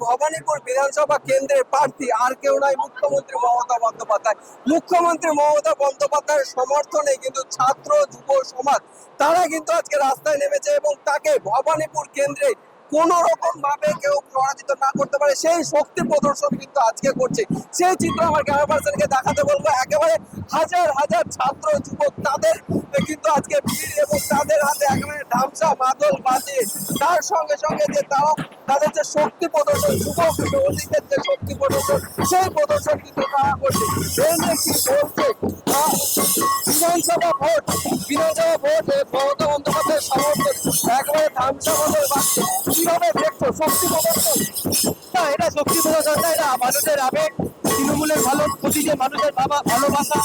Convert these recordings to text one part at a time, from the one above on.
ভবানীপুর বিধানসভা কেন্দ্রের প্রার্থী আর কেউ নয়, মুখ্যমন্ত্রী মমতা বন্দ্যোপাধ্যায়। মুখ্যমন্ত্রী মমতা বন্দ্যোপাধ্যায়ের সমর্থনে কিন্তু ছাত্র যুব সমাজ তারা কিন্তু আজকে রাস্তায় নেমেছে এবং তাকে ভবানীপুর কেন্দ্রে কোন রকম ভাবে কেউ পরাজিত না করতে পারে সেই শক্তি প্রদর্শন কিন্তু আজকে করছে। সেই চিত্র আমার ক্যামেরা পার্সনকে দেখাতে বলবো। একেবারে হাজার হাজার ছাত্র যুবক তাদের কিন্তু আজকে ভিড় এবং তাদের হাতে একেবারে ধামসা মাদল বাজে, তার সঙ্গে সঙ্গে যে তারা তাদের যে শক্তি প্রদর্শন, যুবক যুবতীদের যে শক্তি প্রদর্শন, সেই প্রদর্শন কিন্তু তারা করছে। কি বলছে বিধানসভা ভোট মমতা বন্দ্যোপাধ্যায়ের সমর্থন একেবারে ধামসা মাদল বাজছে। কিভাবে দেখছো শক্তি প্রদর্শন? না, এটা শক্তি প্রদর্শন না, এটা মানুষের আবেগ, তৃণমূলের প্রতি যে মানুষের ভালোবাসা,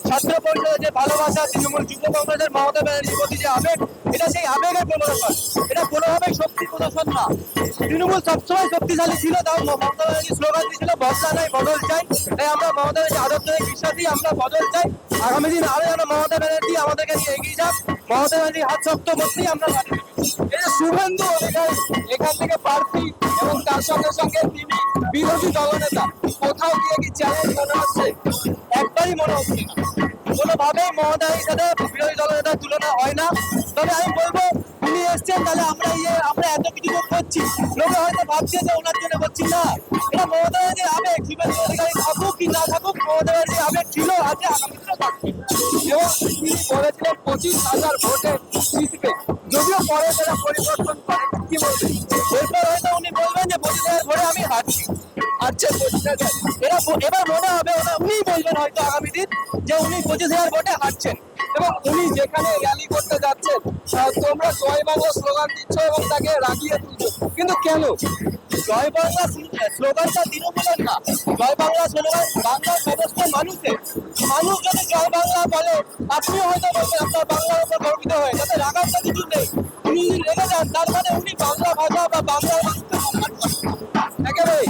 ছাত্র পরিষদের যে ভালোবাসা, তৃণমূল যুব কংগ্রেসের মমতা ব্যানার্জির প্রতি যে আবেগ, এটা সেই আবেগের প্রদর্শন। এটা কোনোভাবেই শক্তি প্রদর্শন না। তৃণমূল সবসময় শক্তিশালী ছিল, তাও মমতা ব্যানার্জি স্লোগান দিয়েছিল বদলা নাই বদল চাই। তাই আমরা মমতা ব্যানার্জি আদর্শে বিশ্বাসী, আমরা বদল চাই। আগামী দিন আরো যেন মমতা ব্যানার্জি আমাদেরকে নিয়ে এগিয়ে যাক, মমতা ব্যানার্জি হাত শক্ত করতেই আমরা মানি। এই যে শুভেন্দু অধিকারী এখান থেকে প্রার্থী এবং তার সঙ্গে সঙ্গে তিনি বিরোধী দলনেতা, কোথাও গিয়ে কি চ্যালেঞ্জ মনে হচ্ছে? একবারই মনে হচ্ছে না, কোনোভাবেই মমতার সাথে বিরোধী দলনেতার তুলনা হয় না। তবে আমি বলবো, উনি এসছেন, তাহলে আমরা এত কিছু করছি, লোকে হয়তো ভাবছে যে ওনার জন্য করছি না। এটা মমতা ব্যানার্জির আবেগ, শুভেন্দু অধিকারী থাকুক কি না থাকুক, মমতা ব্যানার্জির আবেগ ছিল, আছে, আগামী দিনেও থাকবে। এবং তিনি বলেছিলেন 25,000 ভোটে জিতবে, যদিও পরে তারা পরিবর্তন করে। কি বলবেন? এরপর হয়তো উনি বলবেন যে 25,000 ভোটে আমি হারছি। আচ্ছা 25,000 এবার মনে হবে উনিই বলবেন হয়তো আগামী দিন যে উনি 25,000 ভোটে হারছেন। এবং উনি যেখানে র্যালি করতে যাচ্ছেন তোমরা জয় বাংলা স্লোগান দিচ্ছ এবং তাকে রাগিয়ে তুলছো, কিন্তু কেন? জয় বাংলা স্লোগানটা তৃণমূলের না, জয় বাংলা স্লোগান বাংলার সমস্ত মানুষের। মানুষ যদি জয় বাংলা বলে, আপনিও হয়তো বলবেন আপনার বাংলার উপর গর্বিত হয়ে, যাতে রাগার তো কিছু নেই। উনি যদি রেগে যান, তার মানে উনি বাংলা ভাষা বা বাংলার মানুষকে সম্মান করেন। একেবারে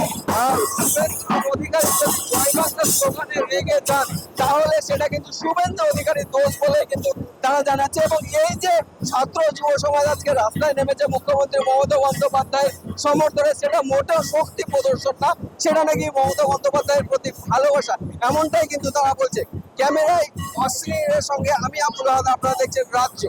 শুভেন্দু অধিকারী যদি জয় বাংলা স্লোগানে রেগে যান তাহলে সেটা কিন্তু শুভেন্দু অধিকারীর দোষ বলে কিন্তু তারা জানাচ্ছে। এবং এই যে ছাত্র যুব সমাজ আজকে রাস্তায় নেমেছে মুখ্যমন্ত্রী মমতা বন্দ্যোপাধ্যায়ের সমর্থনে, সেটা মোটেও শক্তি প্রদর্শন না, সেটা নাকি মমতা বন্দ্যোপাধ্যায়ের প্রতি ভালোবাসা, এমনটাই কিন্তু তারা বলছে। ক্যামেরায় অশ্লীলের সঙ্গে আমি আব্দুল আহাদ, আপনারা দেখছেন রাজ্য।